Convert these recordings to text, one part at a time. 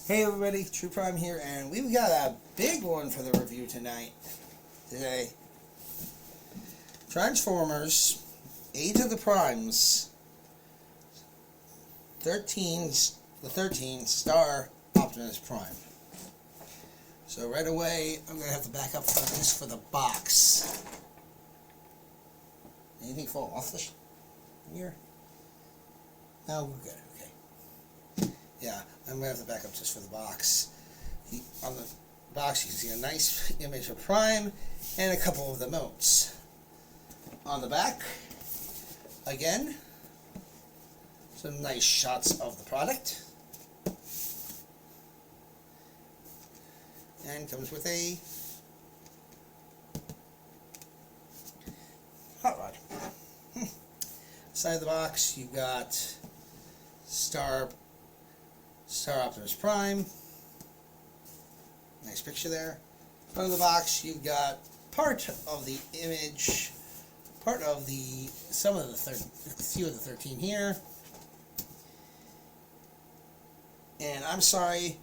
Hey everybody, True Prime here, and we've got a big one for the review today. Transformers, Age of the Primes, the 13 Star Optimus Prime. So right away, I'm going to have to back up for this for the box. Anything fall off this here? No, we're good. Okay. Yeah, I'm going to have to back up just for the box. On the box, you can see a nice image of Prime and a couple of the modes. On the back, again, some nice shots of the product. And comes with a hot rod. Side of the box, you've got Star Optimus Prime. Nice picture there. Front of the box, you've got part of the image, few of the 13 here. And I'm sorry,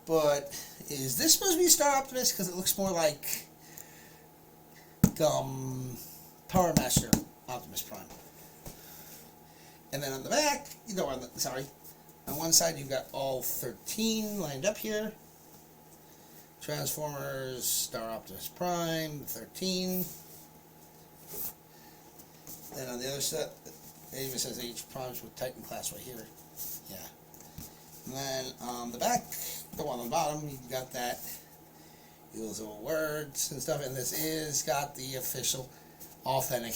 but is this supposed to be Star Optimus? Because it looks more like Power Master Optimus Prime. And then on the back, on one side you've got all 13 lined up here. Transformers, Star Optimus Prime, 13. Then on the other side, it even says Age Primes with Titan class right here. Yeah. And then on the back, the one on the bottom, you've got that, those little words and stuff, and this is got the official authentic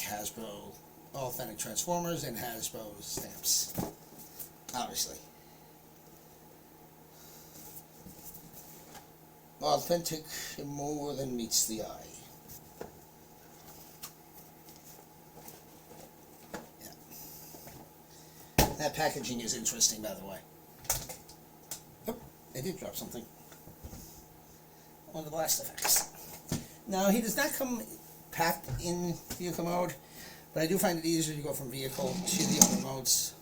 Transformers and Hasbro stamps, obviously. Authentic more than meets the eye. Yeah. That packaging is interesting, by the way. Oh, I did drop something. One of the blast effects. Now, he does not come packed in vehicle mode, but I do find it easier to go from vehicle to the other modes.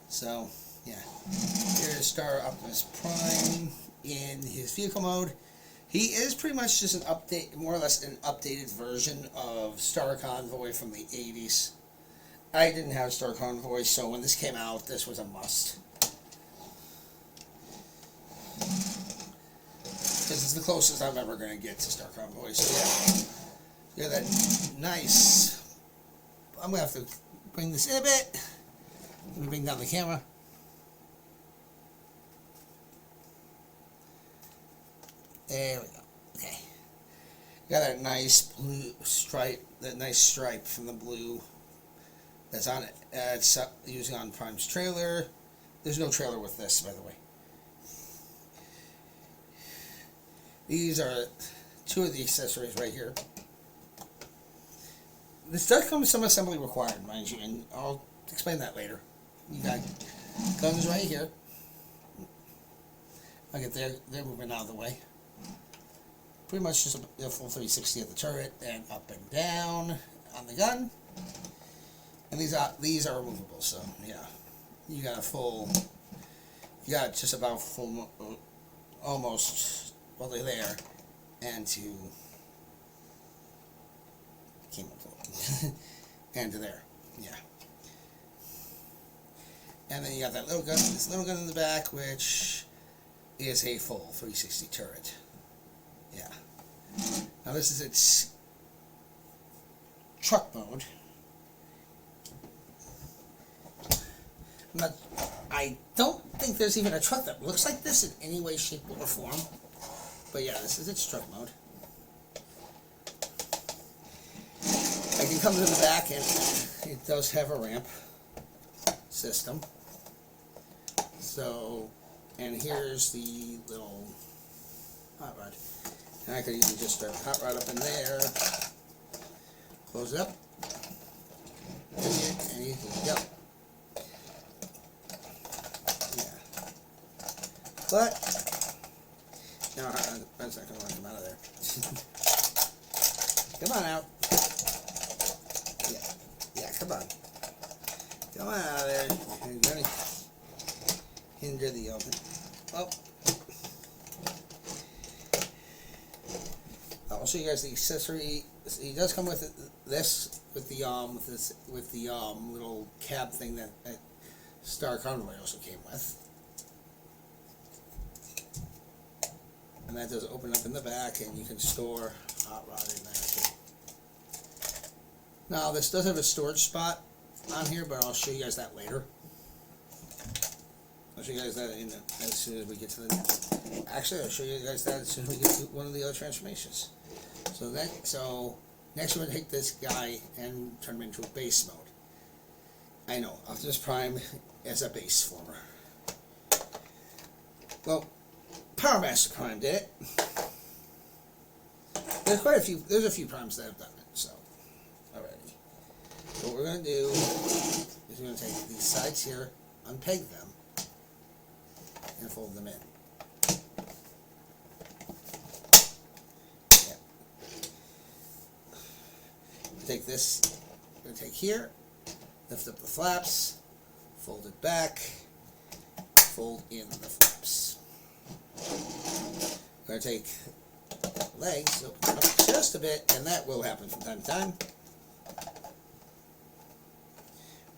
So, yeah. Here's Star Optimus Prime in his vehicle mode. He is pretty much just an update, more or less an updated version of Star Convoy from the 80s. I didn't have Star Convoy, so when this came out, this was a must. Because it's the closest I'm ever going to get to Star Convoy. So yeah, that nice. I'm going to have to bring this in a bit. Let me bring down the camera. There we go. Okay. Got that nice blue stripe, from the blue that's on it. It's using on Prime's trailer. There's no trailer with this, by the way. These are two of the accessories right here. This does come with some assembly required, mind you, and I'll explain that later. You got guns right here. Okay, they're moving out of the way. Pretty much just a full 360 at the turret and up and down on the gun. And these are removable, so yeah. You got just about full, almost, well, they're there, and and to there, yeah. And then you got that this little gun in the back, which is a full 360 turret. Yeah. Now this is its truck mode. I don't think there's even a truck that looks like this in any way, shape, or form. But yeah, this is its truck mode. I can come to the back, and it does have a ramp system. So, and here's the little hot rod. And I could even just start the hot rod up in there, close it up, and you can go. Yeah. But, no, that's not going to let him out of there. Come on out. Yeah, come on. Come on out of there. You're going to hinder the open. Oh. I'll show you guys the accessory. He does come with this, with the little cab thing that Star Convoy also came with, and that does open up in the back, and you can store hot rod in there too. Now this does have a storage spot on here, but I'll show you guys that later. I'll show you guys that as soon as we get to the. Actually, I'll show you guys that as soon as we get to one of the other transformations. So next we're going to take this guy and turn him into a base mode. I know, Optimus Prime as a base former. Well, Power Master Prime did it. There's a few primes that have done it, so already. So what we're going to do is we're going to take these sides here, unpeg them, and fold them in. Take this, I'm going to take here, lift up the flaps, fold it back, fold in the flaps. I'm going to take legs, open up just a bit, and that will happen from time to time.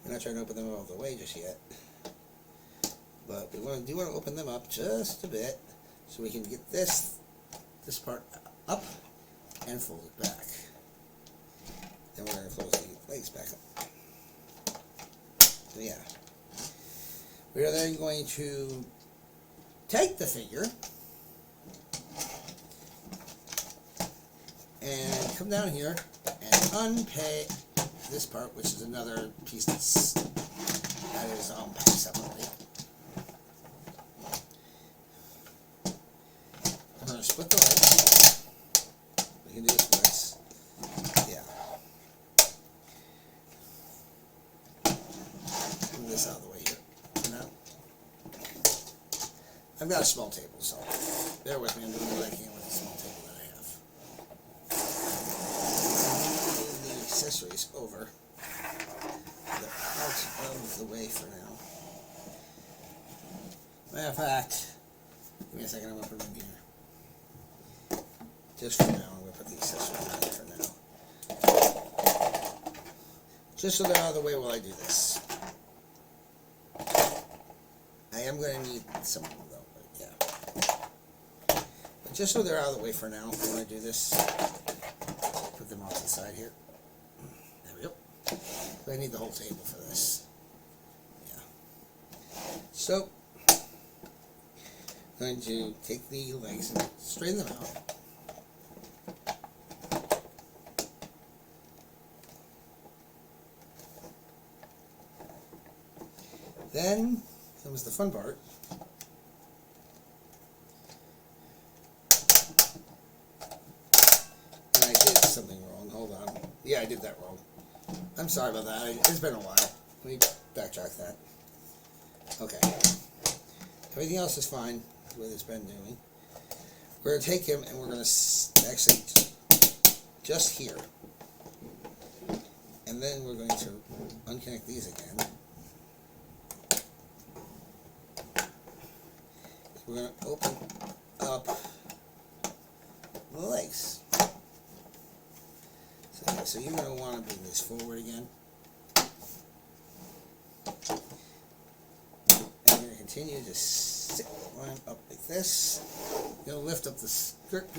We're not trying to open them all the way just yet, but we do want to open them up just a bit so we can get this part up and fold it back. Then we're going to close the legs back up. So yeah. We are then going to take the figure and come down here and unpeg this part, which is another piece that is packed separately. I'm going to split the legs. We can do splits. Yeah. Move this out of the way here. Now, I've got a small table, so bear with me. I'm doing what I can with the small table that I have. Move the accessories over. They're out of the way for now. Matter of fact, give me a second. I'm going to put them in here. Just for now, I'm going to put the accessories in there for now. Just so they're out of the way while I do this. I am going to need some of them though, but yeah. But just so they're out of the way for now, when I do this, put them off to the side here. There we go. So I need the whole table for this. Yeah. So, I'm going to take the legs and straighten them out. Then comes the fun part. And I did something wrong. Hold on. Yeah, I did that wrong. I'm sorry about that. It's been a while. Let me backtrack that. Okay. Everything else is fine the way it's been doing. We're going to take him and we're going to actually just here. And then we're going to unconnect these again. We're going to open up the legs. So you're going to want to bring this forward again. And you're going to continue to stick the line up like this. You're going to lift up the skirt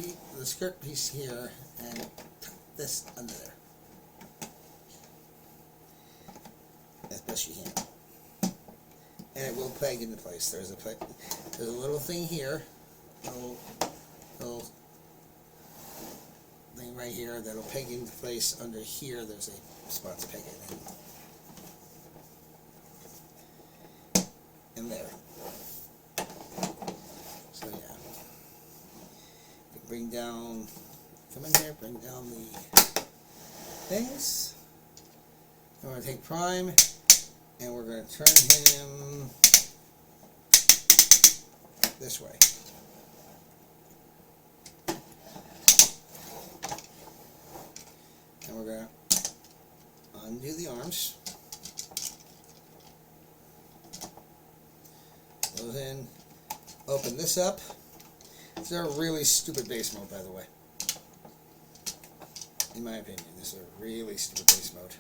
piece here and tuck this under there. As best you can. And it will peg into place. There's a little thing here, little thing right here that'll peg into place. Under here, there's a spot to peg it in. And there. So yeah, you can bring down, come in here, bring down the things. And we're going to take Prime, and we're going to turn him this way. And we're going to undo the arms. Those in, open this up. This is a really stupid base mode, by the way. In my opinion, this is a really stupid base mode.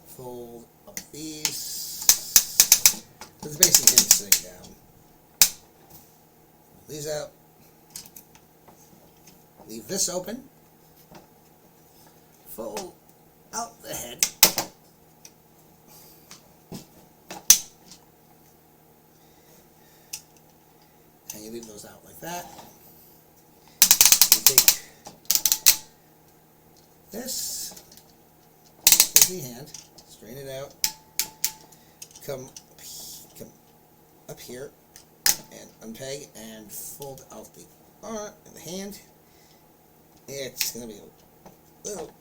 Fold up these. It's basically sitting down. Pull these out. Leave this open. Fold out the head. And you leave those out like that. You take this with the hand, straighten it out, come up here and unpeg and fold out the arm and the hand. It's going to be a little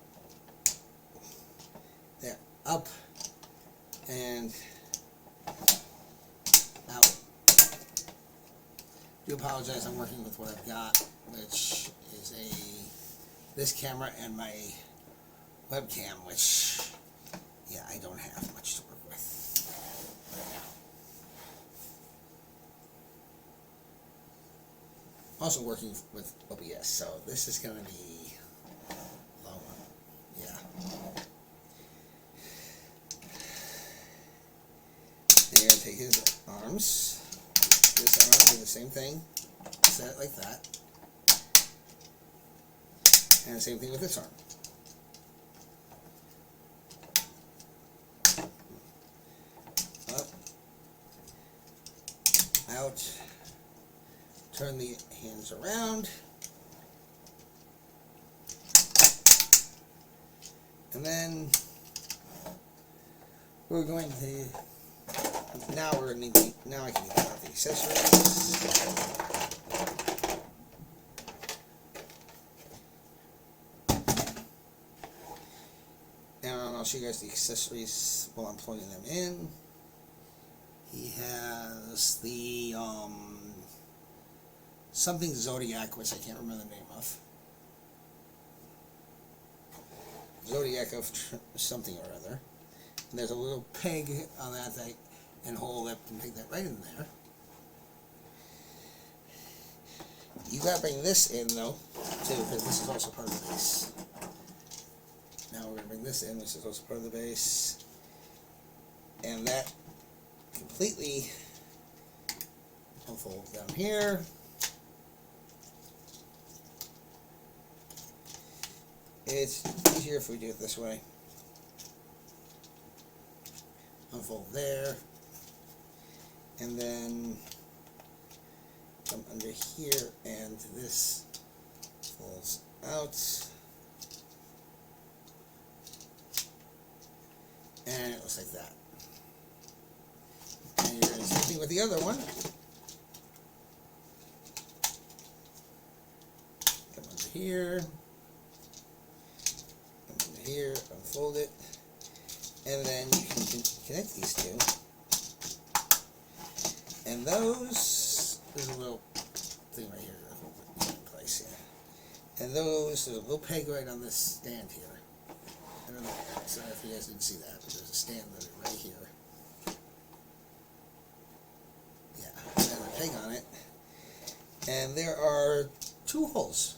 there, up and out. I do apologize, I'm working with what I've got, which is this camera and my webcam, which, yeah, I don't have much to work with right now. Also working with OBS, so this is going to be long. Yeah. And you're going to take his arms. This arm, do the same thing, set it like that, and the same thing with this arm. Up, out, turn the hands around, and then we're going to. Now we're going to need now I can get out the accessories. And I'll show you guys the accessories while I'm plugging them in. He has the something Zodiac, which I can't remember the name of. Zodiac of something or other. And there's a little peg on that and hole that can take that right in there. You gotta bring this in though, too, because this is also part of the base. Now we're gonna bring this in, which is also part of the base. And that completely unfold down here. It's easier if we do it this way. Unfold there, and then come under here, and this folds out, and it looks like that. And you're going to do something with the other one. Come under here, unfold it. And then you can connect these two. And there's a little thing right here that will put in place here. And there's a little peg right on this stand here. I don't know, sorry if you guys didn't see that, but there's a stand right here. Yeah, and a peg on it. And there are 2 holes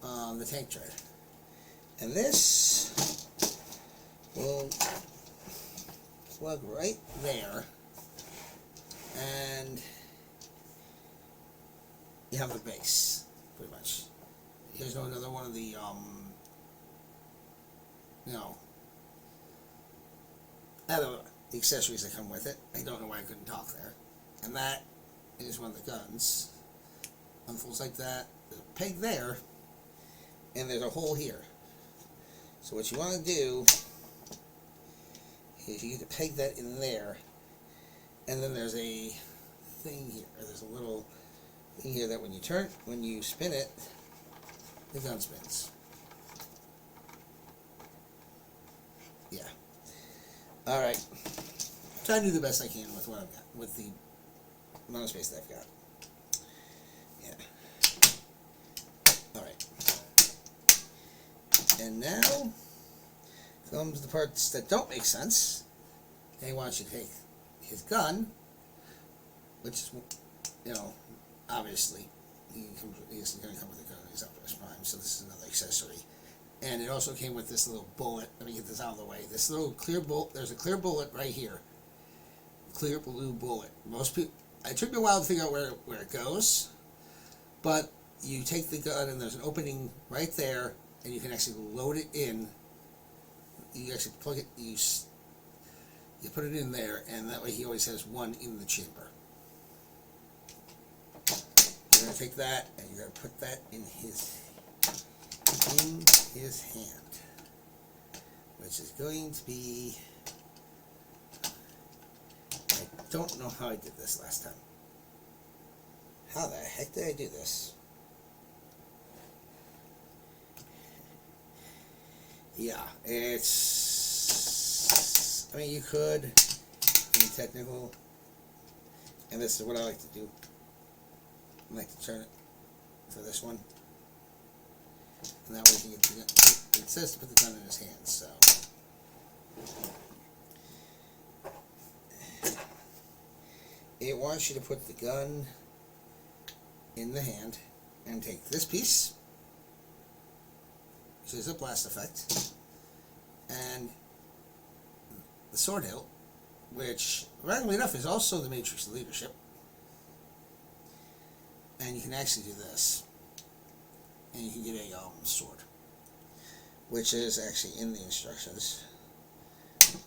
on the tank tread. And this will plug right there, and you have the base, pretty much. Here's another one of the, the accessories that come with it. I don't know why I couldn't talk there. And that is one of the guns. Unfolds like that. There's a peg there, and there's a hole here. So what you want to do is you get to peg that in there, and then there's a thing here. There's a little thing here that when you spin it, the gun spins. Yeah. All right. Try to do the best I can with what I've got, with the amount of space that I've got. Yeah. All right. And now comes the parts that don't make sense. They want you to take his gun, which is, you know, obviously he's going to come with a gun. He's Optimus Prime, so this is another accessory. And it also came with this little bullet. Let me get this out of the way. This little clear bullet. There's a clear bullet right here. Clear blue bullet. Most people. It took me a while to figure out where it goes, but you take the gun and there's an opening right there, and you can actually load it in. You actually plug it. You put it in there, and that way he always has one in the chamber. You're gonna take that and you're gonna put that in his hand, which is going to be. I don't know how I did this last time. How the heck did I do this? Yeah, it's. I mean, you could be technical, and this is what I like to do. I like to turn it for this one, and that way you can get the gun. It says to put the gun in his hands, so. It wants you to put the gun in the hand and take this piece, which is a blast effect, and the sword hilt, which, randomly enough, is also the Matrix of Leadership. And you can actually do this, and you can get a sword, which is actually in the instructions,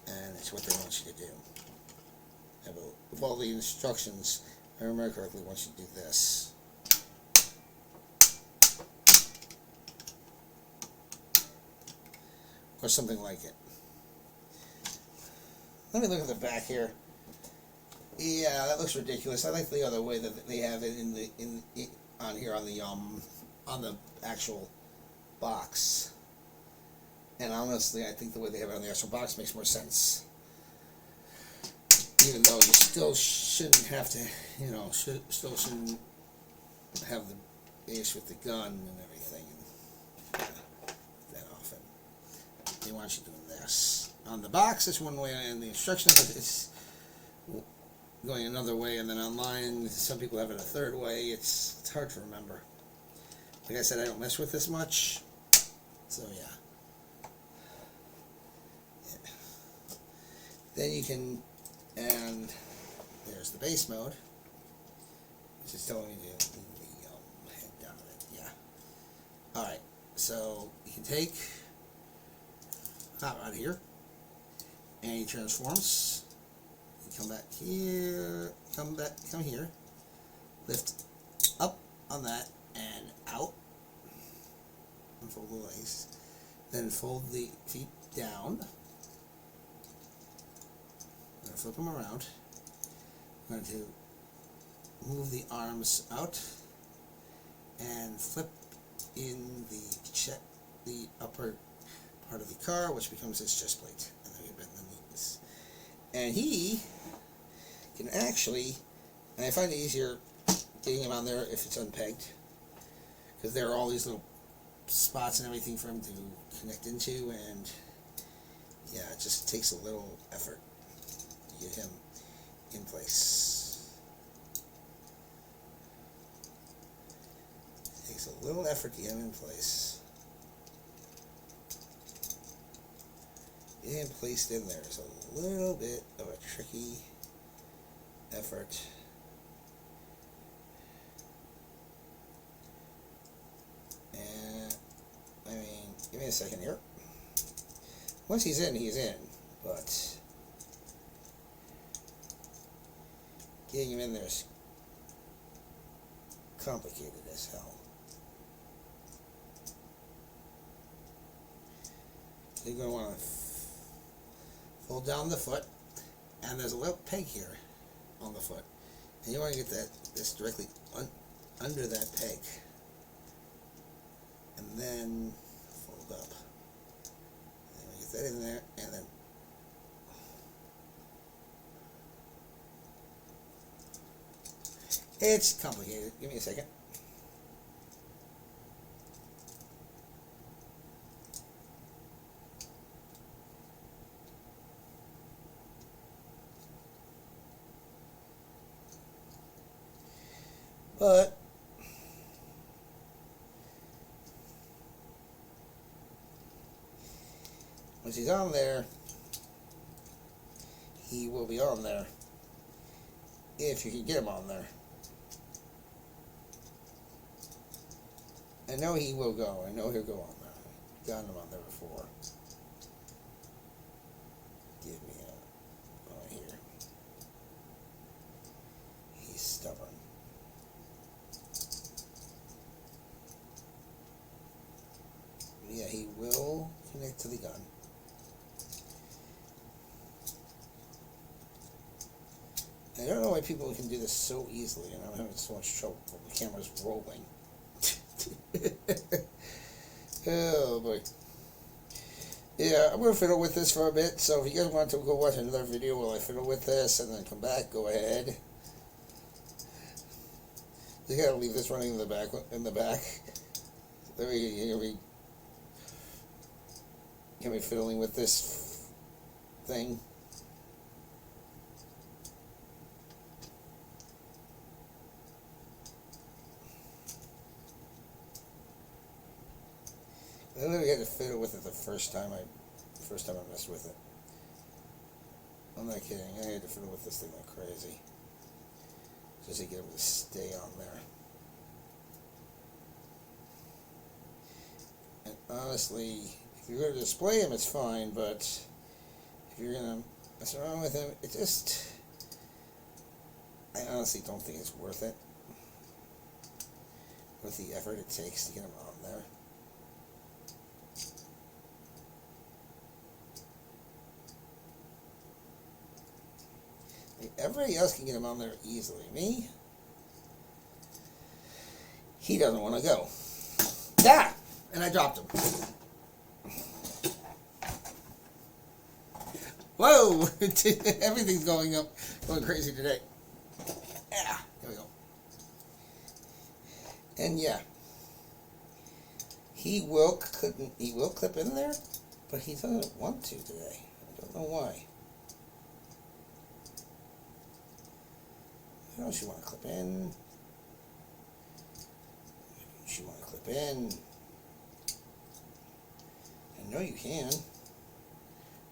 and it's what they want you to do. With all the instructions, if I remember correctly, it wants you to do this. Or something like it. Let me look at the back here. Yeah, that looks ridiculous. I like the other way that they have it on here on the actual box. And honestly, I think the way they have it on the actual box makes more sense. Even though you still shouldn't have to, still shouldn't have the base with the gun and everything that often. They want you doing this. On the box, it's one way, and the instructions, it's going another way, and then online, some people have it a third way. It's hard to remember. Like I said, I don't mess with this much, so yeah. Then you can, and there's the base mode, which is telling me to leave the head down a bit. Yeah. All right. So you can take Hot Rod here, and he transforms. You come back here, come here, lift up on that and out, and fold the legs. Then fold the feet down. I'm going to flip them around. I'm going to move the arms out and flip in the upper part of the car, which becomes his chest plate, and then we bend the knees. And he can actually, and I find it easier getting him on there if it's unpegged, because there are all these little spots and everything for him to connect into, and yeah, it just takes a little effort to get him in place. It takes a little effort to get him in place. Getting placed in there is a little bit of a tricky effort. And, I mean, give me a second here. Once he's in, but getting him in there is complicated as hell. You're going to want to fold down the foot, and there's a little peg here on the foot, and you want to get this directly under that peg, and then fold up. And we get that in there, and then it's complicated. Give me a second. But once he's on there, he will be on there. If you can get him on there. I know he will go. I know he'll go on there. Gotten him on there before. Give me a... Oh, here. He's stubborn. Yeah, he will connect to the gun. I don't know why people can do this so easily, and I'm having so much trouble when the camera's rolling. Oh boy. Yeah, I'm going to fiddle with this for a bit, so if you guys want to go watch another video while I fiddle with this and then come back, go ahead. You gotta leave this running in the back. There we can be fiddling with this thing. I literally had to fiddle with it the first time I messed with it. I'm not kidding. I had to fiddle with this thing like crazy just to get it to stay on there. And honestly, if you're going to display him, it's fine. But if you're going to mess around with him, it just... I honestly don't think it's worth it. With the effort it takes to get him on there. Everybody else can get him on there easily. Me? He doesn't want to go. Yeah! And I dropped him. Whoa! Everything's going crazy today. Yeah, there we go. And yeah. He will clip in there, but he doesn't want to today. I don't know why. Why don't you want to clip in? Why don't you want to clip in? I know you can.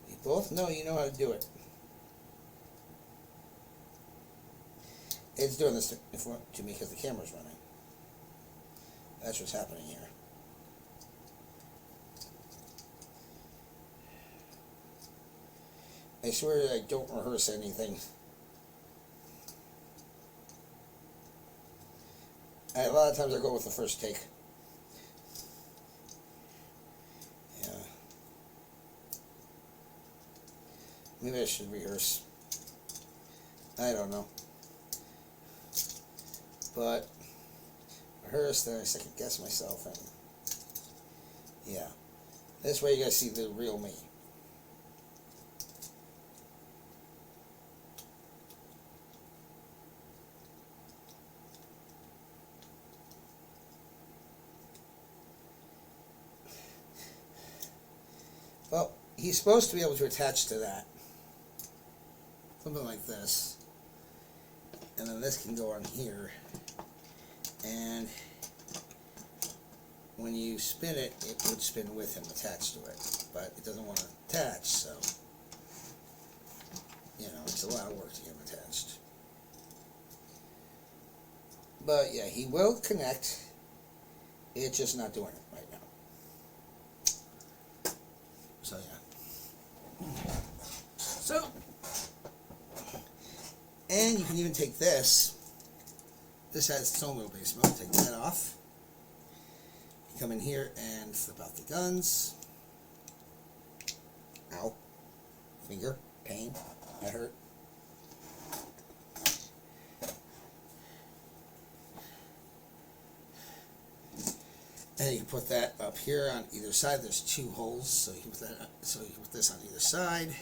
We both know you know how to do it. It's doing this to me because the camera's running. That's what's happening here. I swear that I don't rehearse anything. A lot of times I go with the first take. Yeah. Maybe I should rehearse. I don't know. But rehearse, then I second guess myself, and yeah. This way you guys see the real me. Well, he's supposed to be able to attach to that. Something like this. And then this can go on here. And when you spin it, it would spin with him attached to it. But it doesn't want to attach, so, you know, it's a lot of work to get him attached. But yeah, he will connect. It's just not doing it right now. So yeah. So, and you can even take this. This has its own little base mode. Take that off. You come in here and flip out the guns. Ow. Finger. Pain. That hurt. And you can put that up here on either side. There's two holes, so you can put that up, so you can put this on either side.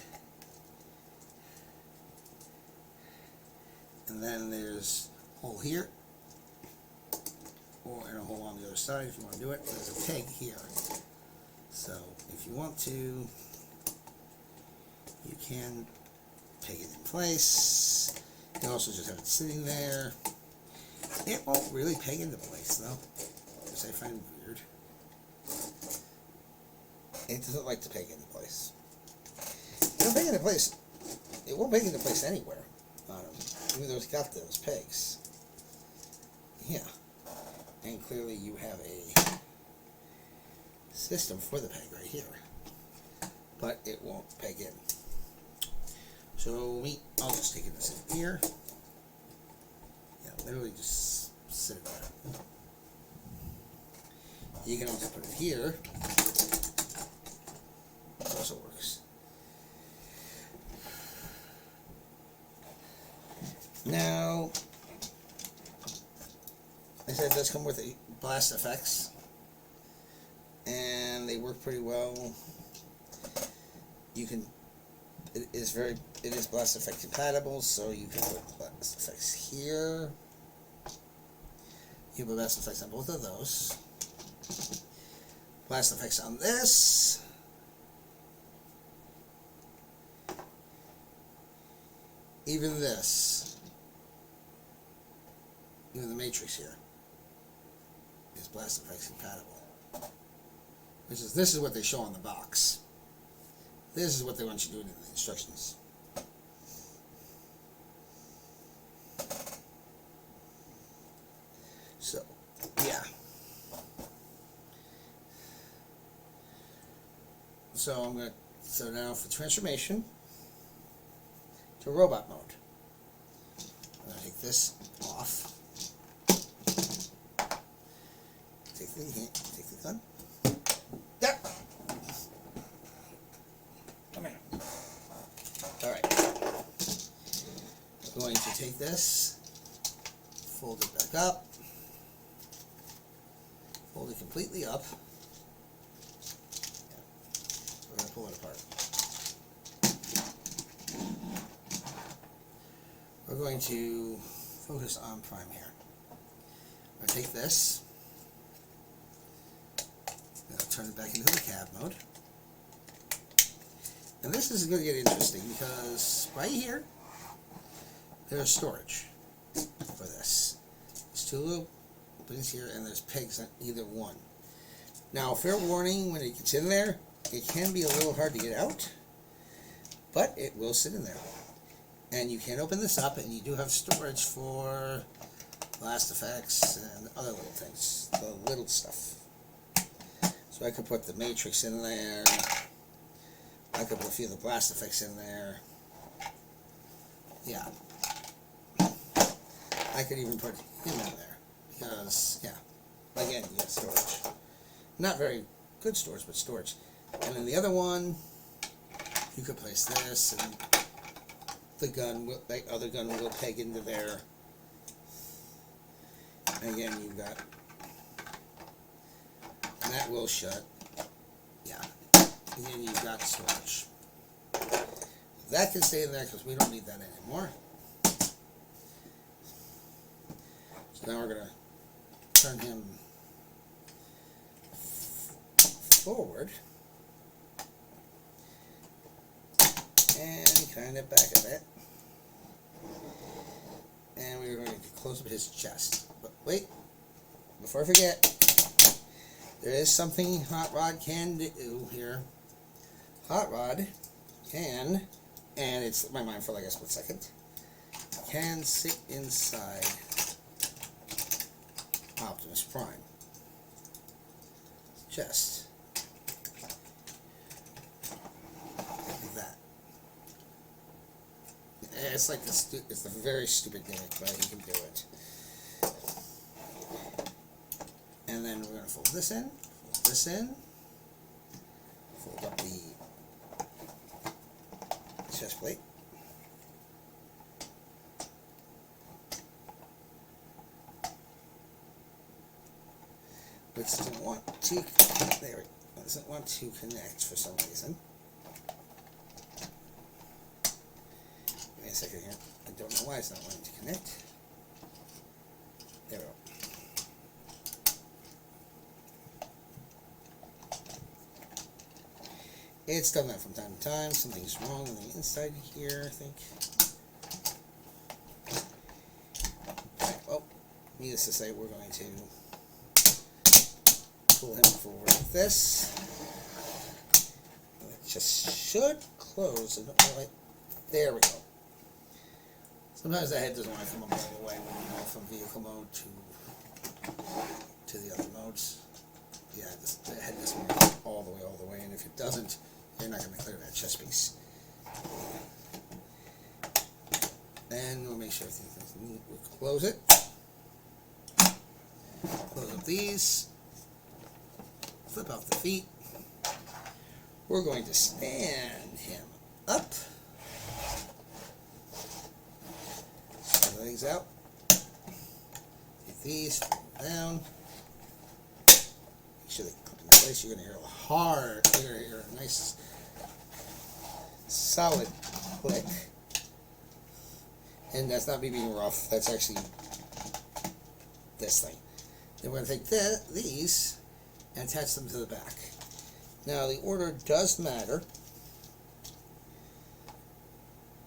And then there's a hole here, and a hole on the other side if you want to do it. There's a peg here. So if you want to, you can peg it in place. You can also just have it sitting there. It won't really peg into place though, which I find weird. It doesn't like to peg into place. It won't peg into place. It won't peg into place anywhere on them, even though it's got those pegs. Yeah, and clearly you have a system for the peg right here, but it won't peg in. So I'll just take this in here. Yeah, literally just sit it there. You can also put it here. It also works. Now, I said it does come with blast effects, and they work pretty well. You can. It is blast effect compatible, so you can put blast effects here. You put blast effects on both of those. Blast effects on this. Even this. Even the matrix here is blast effects compatible. This is what they show on the box. This is what they want you to do in the instructions. So, yeah. So now for transformation to robot mode. I'm gonna take this off. Take the gun. Yep. Come here. All right. I'm going to take this, fold it back up, fold it completely up. Yeah. We're going to pull it apart. We're going to focus on prime here. I'm going to take this, turn it back into the cab mode. And this is going to get interesting because right here, there's storage for this. There's two little openings here, and there's pegs on either one. Now, fair warning, when it gets in there, it can be a little hard to get out, but it will sit in there. And you can open this up, and you do have storage for blast effects and other little things, the little stuff. So I could put the matrix in there. I could put a few of the blast effects in there. Yeah. I could even put him in there. Because, yeah. Again, you get storage. Not very good storage, but storage. And then the other one, you could place this, and the other gun will peg into there. And again, you've got, and that will shut. Yeah. And then you've got storage. That can stay in there because we don't need that anymore. So now we're going to turn him forward and kind of back a bit. And we're going to close up his chest. But wait, before I forget, there is something Hot Rod can do here. Hot Rod can, and it slipped my mind for like a split second, can sit inside Optimus Prime chest. Like that. It's like it's a very stupid gimmick, but he can do it. And then we're going to fold this in, fold up the chest plate. Which doesn't want to, there it doesn't want to connect for some reason. Give me a second here. I don't know why it's not wanting to connect. There we go. It's done that from time to time. Something's wrong on the inside here, I think. Right, well, needless to say, we're going to pull him forward like this. It just should close. There we go. Sometimes the head doesn't want to come up all the way when you go from vehicle mode to the other modes. Yeah, the head doesn't want to come all the way, and if it doesn't, you're not going to clear that chest piece. And we'll make sure everything's neat. We'll close it. Close up these. Flip off the feet. We're going to stand him up. Legs out. Take these down. Make sure they clip in place. You're going to hear a hard, you're going to hear a nice solid click. And that's not me being rough. That's actually this thing. Then we're going to take these and attach them to the back. Now the order does matter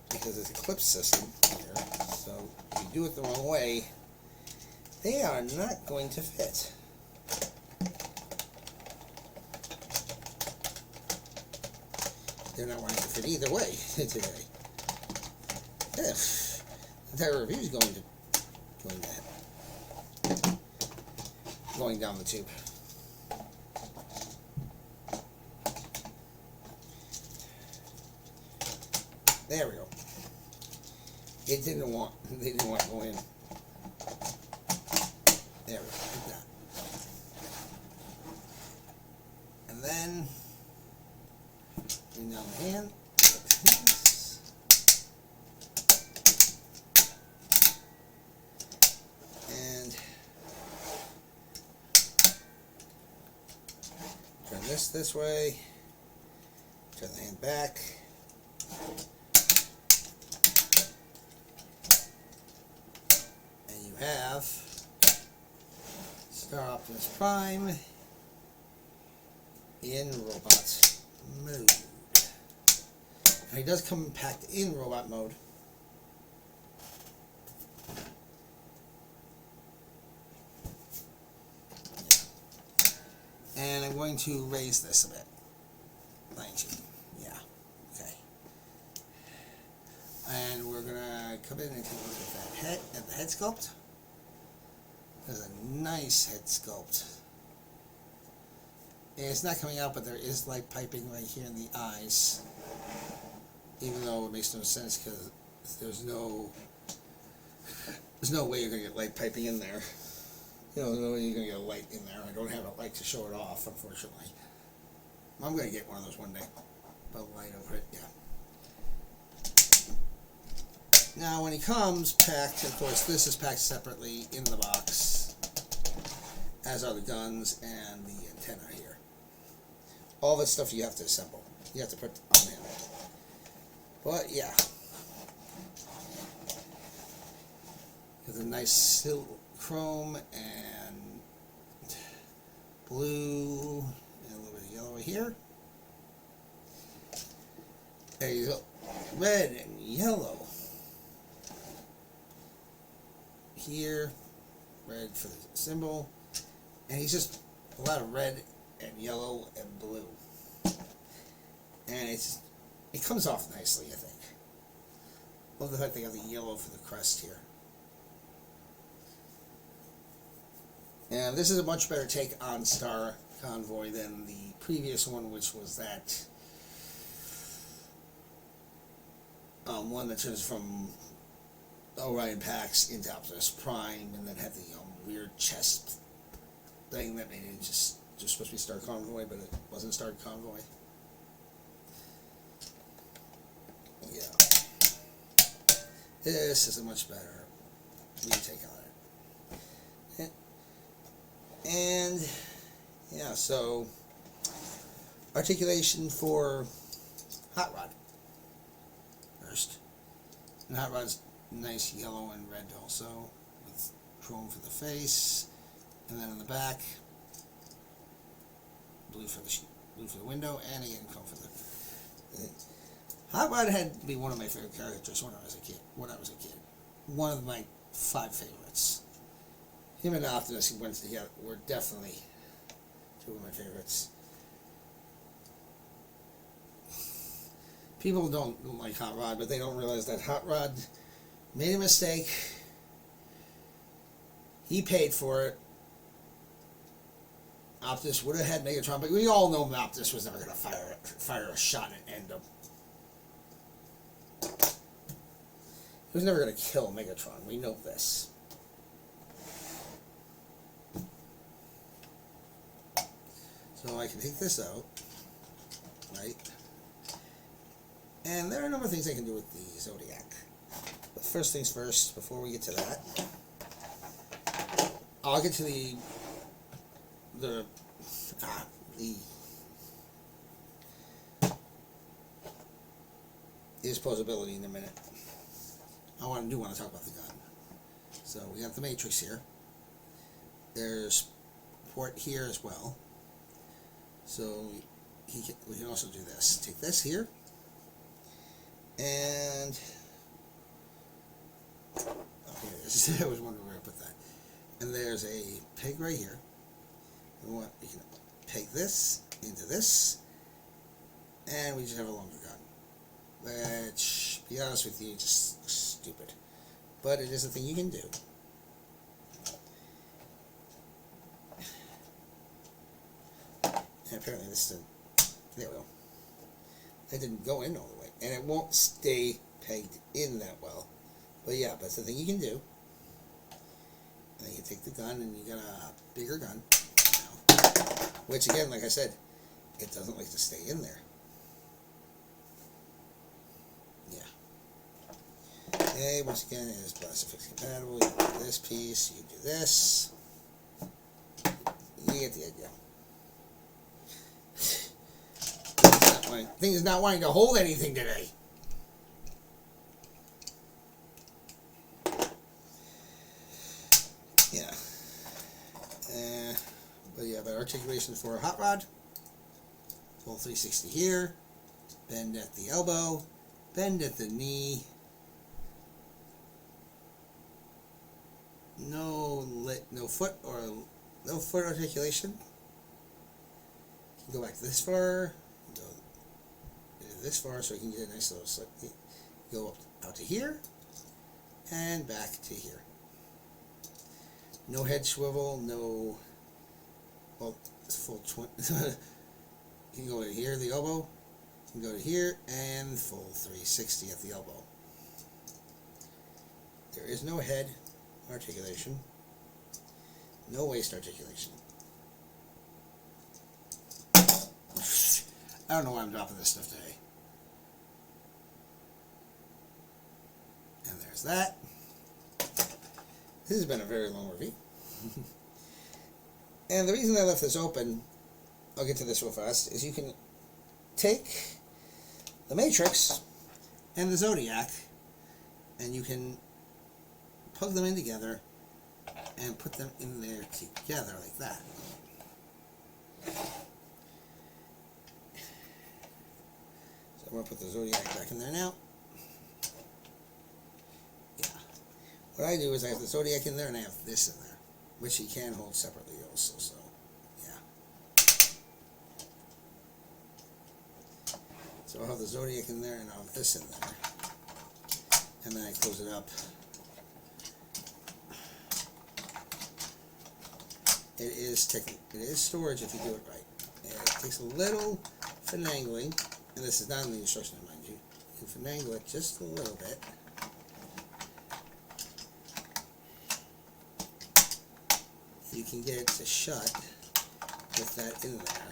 because it's a clip system here. So if you do it the wrong way, they are not going to fit. They're not going to fit either way today. If the entire review is going down the tube. There we go. They didn't want to go in. There we go, like that. And then bring down the hand. And turn this way. Turn the hand back. Have Star Optimus Prime in robot mode. Now he does come packed in robot mode. And I'm going to raise this a bit. 19. Yeah. Okay. And we're gonna come in and take a look at that head, at the head sculpt. There's a nice head sculpt. And it's not coming out, but there is light piping right here in the eyes. Even though it makes no sense because there's no way you're going to get light piping in there. You know, there's no way you're going to get a light in there. I don't have a light to show it off, unfortunately. I'm going to get one of those one day. Put a light over it, yeah. Now, when he comes packed, of course, this is packed separately in the box, as are the guns and the antenna here. All this stuff you have to assemble. You have to put on him. But, yeah. There's a nice silver chrome and blue and a little bit of yellow here. There you go. Red and yellow. Here, red for the symbol, and he's just a lot of red and yellow and blue, and it comes off nicely, I think. Love the fact they got the yellow for the crest here. And this is a much better take on Star Convoy than the previous one, which was that one that turns from Orion Pax into Optimus Prime, and then had the weird chest thing that made it just supposed to be Star Convoy, but it wasn't Star Convoy. Yeah. This is a much better retake on it. And yeah, so articulation for Hot Rod first. And Hot Rod's nice yellow and red also, with chrome for the face, and then on the back, blue for the window, and again chrome for the. Hot Rod had to be one of my favorite characters when I was a kid. One of my 5 favorites. Him and Optimus were definitely two of my favorites. People don't like Hot Rod, but they don't realize that Hot Rod made a mistake. He paid for it. Optimus would have had Megatron, but we all know Optimus was never going to fire a shot and end him. He was never going to kill Megatron. We know this. So I can take this out, right? And there are a number of things I can do with the Zodiac. But first things first, before we get to that, I'll get to the disposability in a minute. I want to talk about the gun. So we got the matrix here. There's port here as well. So we can also do this. Take this here, and oh, here it is. I was wondering where I put that. And there's a peg right here. We can peg this into this, and we just have a longer gun. Which, to be honest with you, just looks stupid. But it is a thing you can do. And apparently this didn't, there we go. It didn't go in all the way. And it won't stay pegged in that well. But yeah, that's the thing you can do. And then you take the gun and you got a bigger gun. Which again, like I said, it doesn't like to stay in there. Yeah. Okay, once again, it is Blastifix compatible. You do this piece, you do this. You get the idea. Thing is not wanting to hold anything today. Yeah. But articulation for a hot rod. Full 360 here. Bend at the elbow. Bend at the knee. No foot articulation. You can go back this far. Go this far so you can get a nice little slip. Go up out to here and back to here. No head swivel, no. Well, it's full 20. You can go to here, the elbow. You can go to here and full 360 at the elbow. There is no head articulation, no waist articulation. I don't know why I'm dropping this stuff today. And there's that. This has been a very long review. And the reason I left this open, I'll get to this real fast, is you can take the Matrix and the Zodiac and you can plug them in together and put them in there together like that. So I'm going to put the Zodiac back in there now. Yeah. What I do is I have the Zodiac in there and I have this in there, which you can hold separately also, so yeah. So I'll have the Zodiac in there and I'll have this in there. And then I close it up. It is storage if you do it right. It takes a little finagling, and this is not in the instructions, mind you. You can finagle it just a little bit. You can get it to shut with that in there.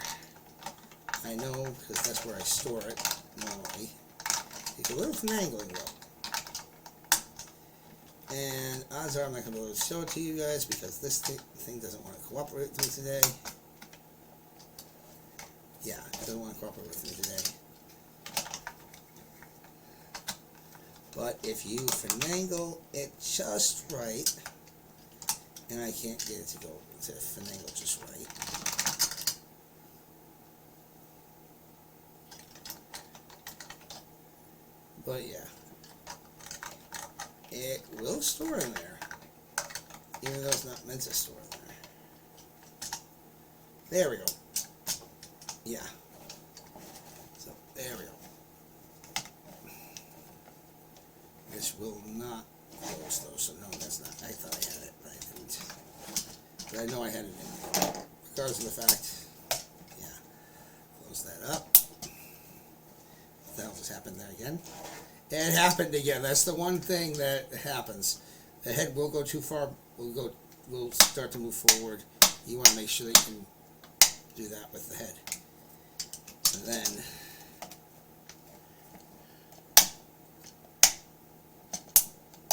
I know because that's where I store it normally. It's a little finagling though. And odds are I'm not going to be able to show it to you guys because this thing doesn't want to cooperate with me today. Yeah, it doesn't want to cooperate with me today. But if you finagle it just right, and I can't get it to go to finagle just right. But yeah. It will store in there. even though it's not meant to store there. There we go. Yeah. So there we go. This will not close though, so no, that's not. I thought I had it, but I didn't. But I know I had it in there. Regardless of the fact, yeah. Close that up. What the hell just happened there again? It happened again. That's the one thing that happens. The head will go too far. Will start to move forward. You want to make sure that you can do that with the head. And then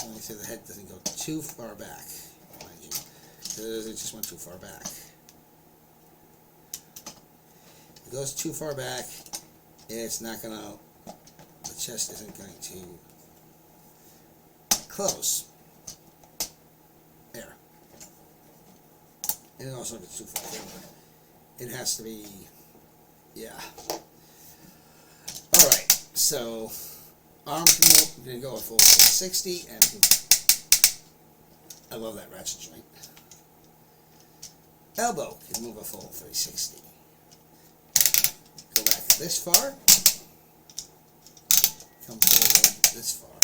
let me say the head doesn't go too far back, mind you. It just went too far back. If it goes too far back, it's not gonna. The chest isn't going to close. There. And it also gets too far forward. It has to be, yeah. Alright, so arm can going to go a full 360, and I love that ratchet joint. Elbow can move a full 360. Go back this far. Come forward this far.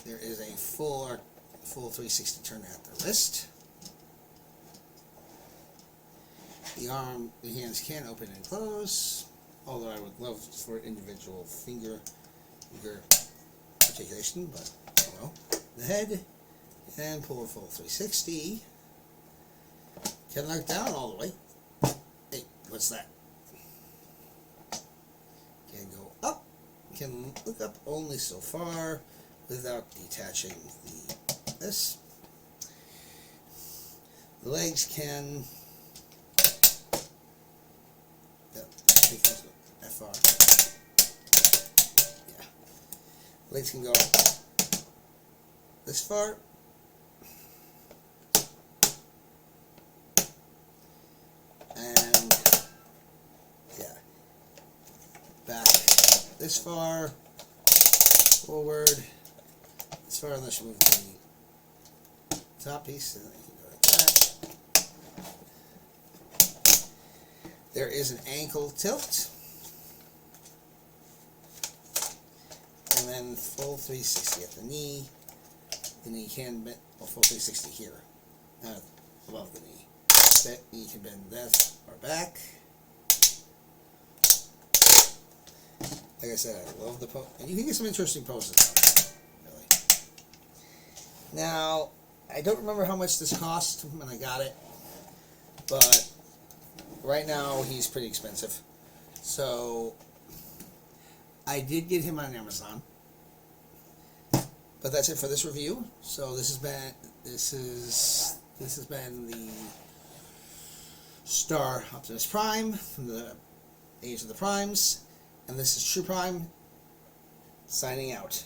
There is a full 360 turn at the wrist. The hands can open and close, although I would love for individual finger articulation, but oh well. The head, and pull a full 360. Can knock down all the way. Hey, what's that? Can go up. Can look up only so far without detaching this. The legs can. That far. Yeah. Legs can go this far. And yeah. Back this far. Forward. This far, unless you move the top piece, and then you can go like that. There is an ankle tilt. And then full 360 at the knee. The knee can bend, well, full 360 here, not above the knee. That knee can bend left or back. Like I said, I love the pose. And you can get some interesting poses out of it, really. Now, I don't remember how much this cost when I got it, but right now he's pretty expensive. So I did get him on Amazon. But that's it for this review. So this has been the Star Optimus Prime from the Age of the Primes, and this is True Prime signing out.